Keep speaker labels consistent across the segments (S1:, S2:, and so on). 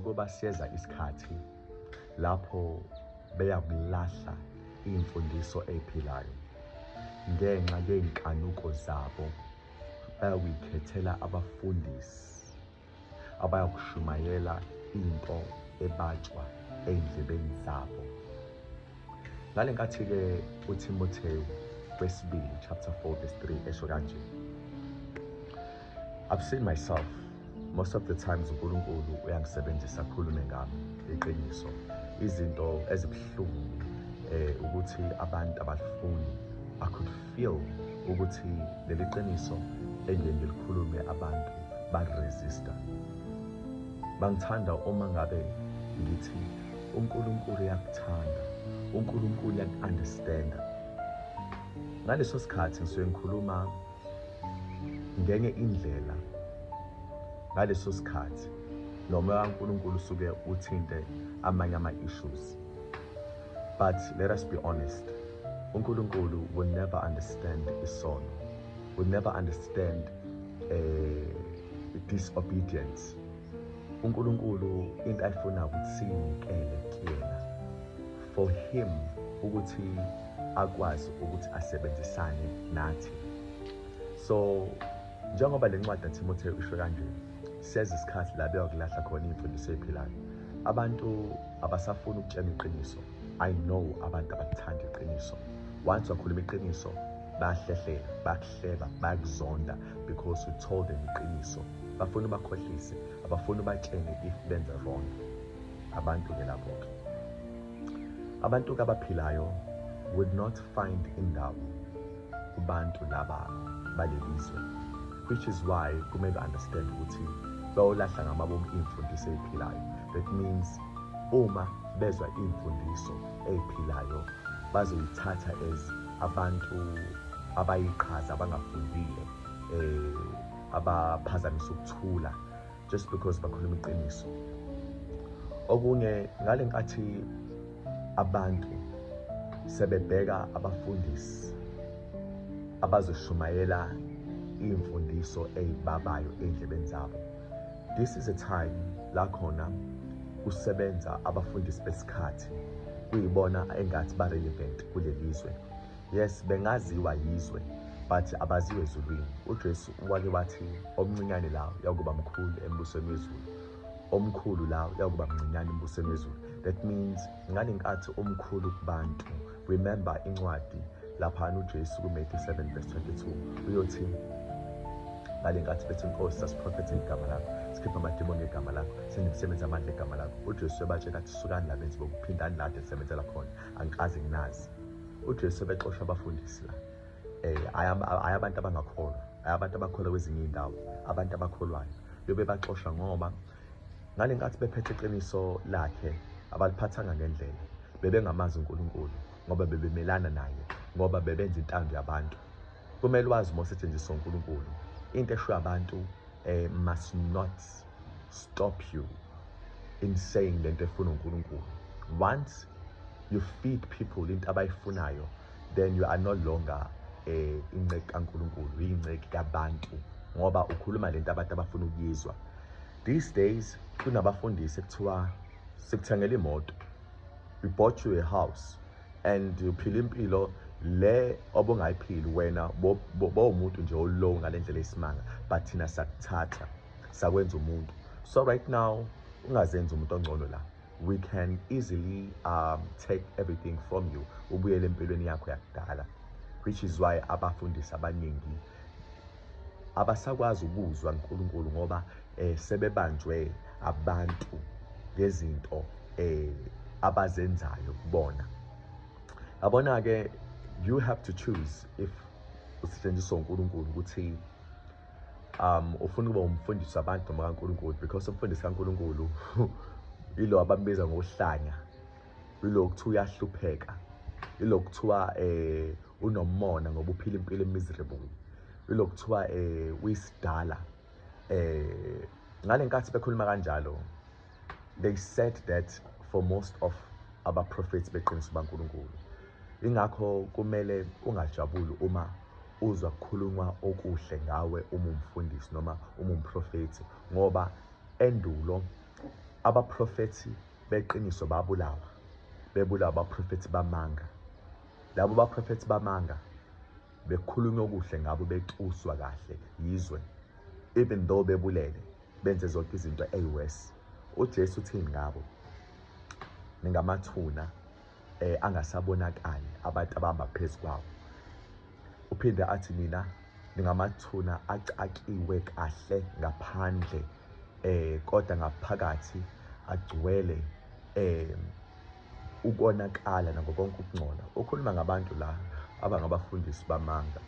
S1: njengoba siyeza isikhathi lapho beyakulahla imfundiso ephilayo ngenxa yeinkanuko zabo, bayayikhethela abafundisi abayakushumayela into ebatshwa endlebeni zabo. Ngalenkathi-ke uTimotheo wesibili chapter 4 verse 3 esho kanje, I've seen myself most of the times uNkulunkulu uyangisebenzisa akhulume ngami iqiniso, izinto ezibuhlungu ukuthi abantu abalifuni. I could feel ukuthi leli qiniso engeke ngilikhulume abantu ba-resista. Bangithanda uma ngabe ngithi uNkulunkulu uyakuthanda, uNkulunkulu uyaku-understanda. Ngaleso sikhathi ngisuke ngikhuluma ngenye indlela, ngaleso sikhathi nomoya kaNkulunkulu usuke uthinte amanye ama-issues. But let us be honest, uNkulunkulu will never understand isono, will never understand disobedience. uNkulunkulu into ayifuna ukuthi sinikele kuyena for him ukuthi akwazi ukuthi asebenzisane nathi. So njengoba le ncwadi kaTimotheo isho kanje, siyeza isikhathi la beyokulahla khona imfundiso ephilayo. Abantu abasafuna ukutshela iqiniso. I know abantu abakuthanda iqiniso. Once wakhuluma iqiniso, bayahlehlela, bayakuhleba, bayakuzonda because we told them iqiniso. Bafuna bakhohlise, abafuna batshele if benza wrong. Abantu-ke lapho-ke, abantu-ke abaphilayo would not find indawo kubantu laba balelizwe, which is why kumele understand ukuthi bayolahla ngamabomu imfundiso ephilayo. That means uma bezwa imfundiso ephilayo bazoyithatha as abantu abayiqhaza, abangafundile, abaphazamisa ukuthula just because bakhuluma iqiniso. Okunye ngale nkathi abantu sebebheka abafundisi abazoshumayela imfundiso eyibabayo endlebeni zabo. This is a time la khona kusebenza abafundisi besikhathi kuyibona engathi ba-relevant kulelizwe. Yes, bengaziwa yizwe but abaziwe ezulwini. uJesu wake wathi omncinyane la uyakuba mkhulu embusweni wezulu, omkhulu la uyakuba mncinyane embusweni wezulu. That means ngale nkathi omkhulu kubantu, remember incwadi lapha uJesu kuMatthew 7 verse 22 uyothi ngale nkathi bethi inkosi sasiprofethe igama lakho, sikhipha amademoni ngegama lakho, senimisebenza amandla egama lakho. uJesu ebatshela athi sukani la benzi bokuphindani la nisebenzela khona, angikaze nginazi. uJesu ebexosha abafundisi la. Ayabantu abangakholwa, ayabantu abakholwa kwezinye indawo, abantu abakholwayo yobe baxosha ngoba ngale nkathi bephethe iqiniso lakhe abaliphathanga ngendlela. Bebengamazi uNkulunkulu ngoba bebemelana naye, ngoba bebenza intando yabantu. Kumele wazi uma usetshenziswa uNkulunkulu, into esho abantu must not stop you in saying lento efuna uNkulunkulu. Once you feed people into abayifunayo, then you are no longer ingceki kaNkulunkulu, ingceki kabantu, ngoba ukhuluma lento abantu abafuna ukuyizwa. These days kunabafundisi ekuthiwa sikuthengele imoto, we bought you a house, and uphila impilo le obungayiphili wena bowumuntu nje olow ngale ndlela esimanga, but thina sakuthatha sakwenza umuntu. So right now ungazenza umuntu ongcono la. We can easily take everything from you, ubuyele empilweni yakho yakudala, which is why abafundisi abaningi abasakwazi ukuzwa uNkulunkulu ngoba sebebanjwe abantu ngezinto abazenzayo kubona. Yabona-ke, you have to choose if usetshenziswa uNkulunkulu ukuthi ufuna ukuba umfundisi wabantu noma kaNkulunkulu, because umfundisi kaNkulunkulu ilo abambiza ngohlanya, ilo kuthiwa uyahlupheka, ilo kuthiwa unomona ngoba uphila impilo miserable, ilo kuthiwa uyisidala. Ngale nkathi bekhuluma kanjalo, they said that for most of abaprophets beqiniso baNkulunkulu. Ingakho kumele ungajabuli uma uzwa kukhulunywa okuhle ngawe uma umfundisi noma uma umprofethi, ngoba endulo abaprofethi beqiniso babulawa, bebulawa abaprofethi bamanga. Labo baprofethi bamanga bekhulunywa okuhle ngabo, betuswa kahle yizwe, even though bebulele, benze zonke izinto eyiwesi. uJesu uthini ngabo? Ningamathuna angasabonakali, abantu abahamba phezu kwawo. Uphinde athi nina ningamathuna acakiwe kahle ngaphandle, kodwa ngaphakathi agcwele ukonakala nako konke ukungcola. Ukhuluma ngabantu la abangabafundisi bamanga,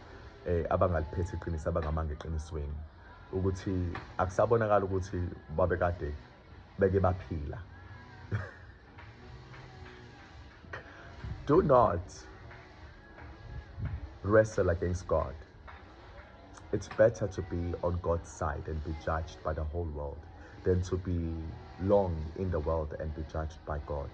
S1: abangaliphethe iqiniso, abangamanga eqinisweni, ukuthi akusabonakala ukuthi babekade beke baphila. Do not wrestle against God. It's better to be on God's side and be judged by the whole world than to be long in the world and be judged by God.